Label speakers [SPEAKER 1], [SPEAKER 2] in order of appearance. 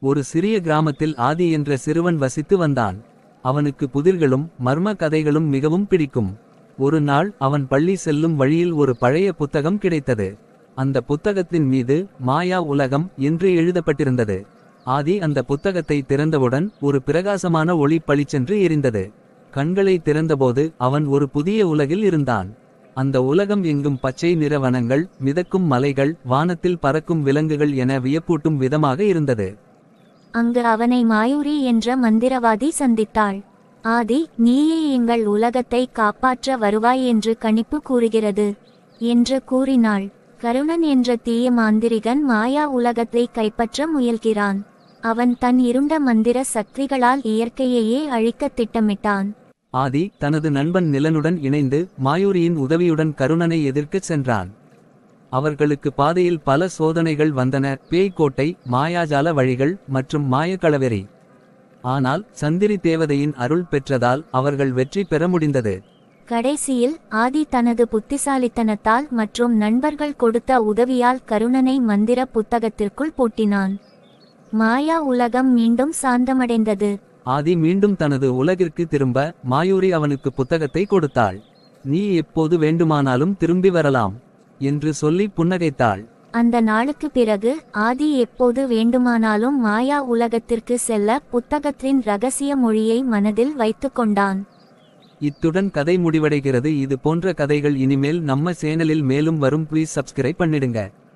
[SPEAKER 1] ஒரு சிறிய கிராமத்தில் ஆதி என்ற சிறுவன் வசித்து வந்தான். அவனுக்கு புதிர்களும் மர்ம கதைகளும் மிகவும் பிடிக்கும். ஒரு நாள் அவன் பள்ளி செல்லும் வழியில் ஒரு பழைய புத்தகம் கிடைத்தது. அந்த புத்தகத்தின் மீது மாயா உலகம் என்று எழுதப்பட்டிருந்தது. ஆதி அந்த புத்தகத்தை திறந்தவுடன் ஒரு பிரகாசமான ஒளி பளிச்சென்று எரிந்தது. கண்களை திறந்தபோது அவன் ஒரு புதிய உலகில் இருந்தான். அந்த உலகம் எங்கும் பச்சை நிற வனங்கள், மிதக்கும் மலைகள், வானத்தில் பறக்கும் விலங்குகள் என வியப்பூட்டும் விதமாக இருந்தது.
[SPEAKER 2] அங்கு அவனை மாயூரி என்ற மந்திரவாதி சந்தித்தாள். ஆதி, நீயே எங்கள் உலகத்தை காப்பாற்ற வருவாய் என்று கணிப்பு கூறுகிறது என்று கூறினாள். கருணன் என்ற தீய மாந்திரிகன் மாயா உலகத்தை கைப்பற்ற முயல்கிறான். அவன் தன் இருண்ட மந்திர சக்திகளால் இயற்கையையே அழிக்க திட்டமிட்டான்.
[SPEAKER 1] ஆதி தனது நண்பன் நிலனுடன் இணைந்து மாயூரியின் உதவியுடன் கருணனை எதிர்க்கச் சென்றான். அவர்களுக்கு பாதையில் பல சோதனைகள் வந்தன. பேய்கோட்டை, மாயாஜால வழிகள் மற்றும் மாயக்களவெறி. ஆனால் சந்திரி தேவதையின் அருள் பெற்றதால் அவர்கள் வெற்றி பெற முடிந்தது.
[SPEAKER 2] கடைசியில் ஆதி தனது புத்திசாலித்தனத்தால் மற்றும் நண்பர்கள் கொடுத்த உதவியால் கருணனை மந்திர புத்தகத்திற்குள் பூட்டினான். மாயா உலகம் மீண்டும் சாந்தமடைந்தது.
[SPEAKER 1] ஆதி மீண்டும் தனது உலகிற்கு திரும்ப மாயூரி அவனுக்கு புத்தகத்தை கொடுத்தாள். நீ எப்போது வேண்டுமானாலும் திரும்பி வரலாம் என்று சொல்லி புன்னகைத்தாள்.
[SPEAKER 2] அந்த நாளுக்கு பிறகு ஆதி எப்போது வேண்டுமானாலும் மாயா உலகத்திற்கு செல்ல புத்தகத்தின் இரகசிய மொழியை மனதில் வைத்து கொண்டான்.
[SPEAKER 1] இத்துடன் கதை முடிவடைகிறது. இது போன்ற கதைகள் இனிமேல் நம்ம சேனலில் மேலும் வரும். ப்ளீஸ் சப்ஸ்கிரைப் பண்ணிடுங்க.